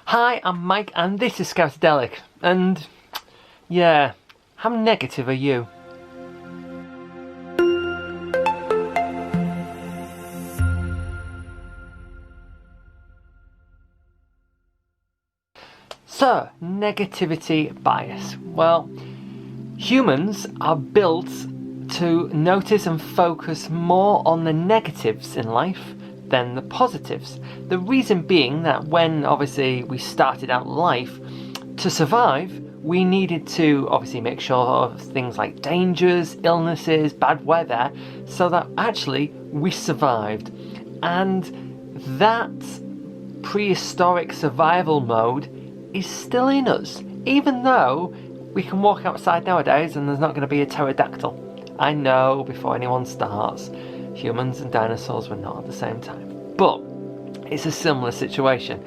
Hi, I'm Mike and this is Scoutadelic, and yeah, how negative are you? So, negativity bias. Well, humans are built to notice and focus more on the negatives in life than the positives. The reason being that when obviously we started out life, to survive, we needed to obviously make sure of things like dangers, illnesses, bad weather, so that actually we survived. And that prehistoric survival mode is still in us, even though we can walk outside nowadays and there's not going to be a pterodactyl. I know, before anyone starts, humans and dinosaurs were not at the same time, but it's a similar situation.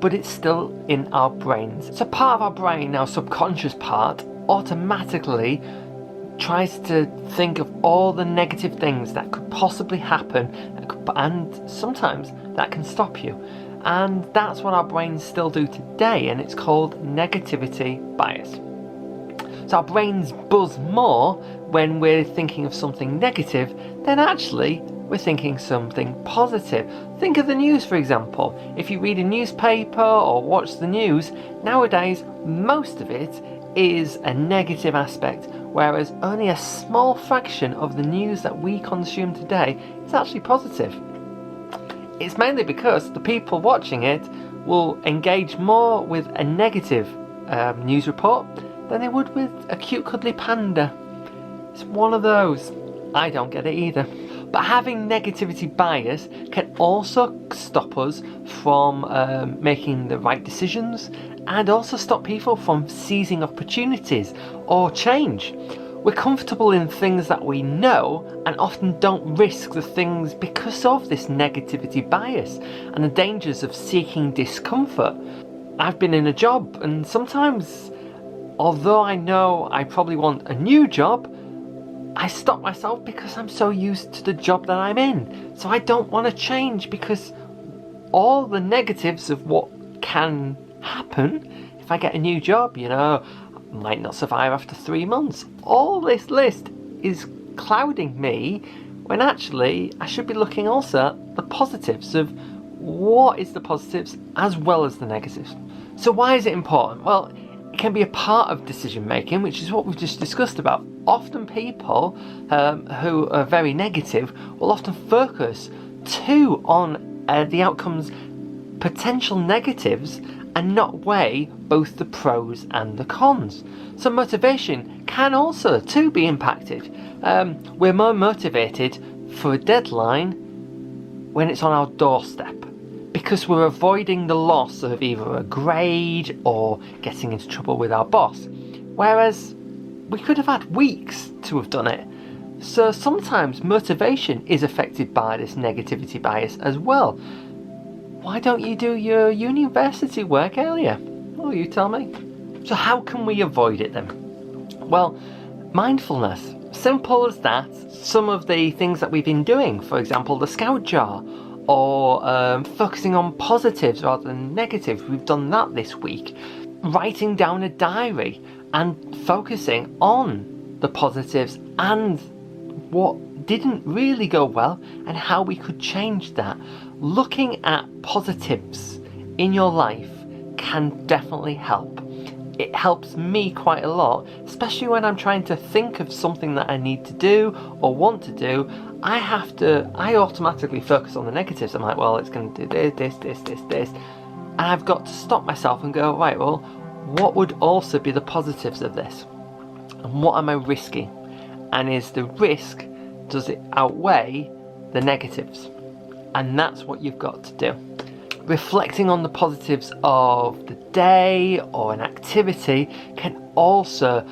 But it's still in our brains. So part of our brain, our subconscious part, automatically tries to think of all the negative things that could possibly happen, and sometimes that can stop you. And that's what our brains still do today, and it's called negativity bias. So our brains buzz more when we're thinking of something negative than actually we're thinking something positive. Think of the news, for example. If you read a newspaper or watch the news, nowadays most of it is a negative aspect, whereas only a small fraction of the news that we consume today is actually positive. It's mainly because the people watching it will engage more with a negative news report than they would with a cute cuddly panda. It's one of those. I don't get it either. But having negativity bias can also stop us from making the right decisions, and also stop people from seizing opportunities or change. We're comfortable in things that we know and often don't risk the things because of this negativity bias and the dangers of seeking discomfort. I've been in a job, and sometimes, although I know I probably want a new job, I stop myself because I'm so used to the job that I'm in. So I don't want to change because all the negatives of what can happen if I get a new job, I might not survive after 3 months. All this list is clouding me when actually I should be looking also at the positives of what is the positives as well as the negatives. So why is it important? Well, it can be a part of decision making, which is what we've just discussed about. Often people who are very negative will often focus too on the outcome's potential negatives and not weigh both the pros and the cons. So motivation can also too be impacted. We're more motivated for a deadline when it's on our doorstep, because we're avoiding the loss of either a grade or getting into trouble with our boss, whereas we could have had weeks to have done it. So sometimes motivation is affected by this negativity bias as well. Why don't you do your university work earlier? Oh, you tell me. So how can we avoid it then? Well, mindfulness. Simple as that. Some of the things that we've been doing, for example, the Scout jar, or focusing on positives rather than negatives. We've done that this week. Writing down a diary and focusing on the positives and what didn't really go well and how we could change that. Looking at positives in your life can definitely help. It helps me quite a lot, especially when I'm trying to think of something that I need to do or want to do. I automatically focus on the negatives. I'm like, well, it's going to do this. And I've got to stop myself and go, right, well, what would also be the positives of this? And what am I risking? And is the risk, does it outweigh the negatives? And that's what you've got to do. Reflecting on the positives of the day or an activity can also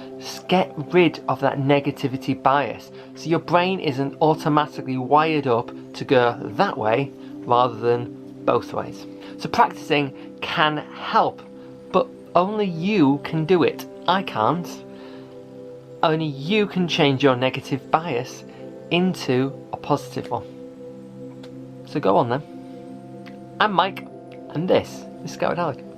get rid of that negativity bias. So your brain isn't automatically wired up to go that way rather than both ways. So practicing can help, but only you can do it. I can't. Only you can change your negative bias into a positive one. So go on then. I'm Mike, And this is Scoutadelic.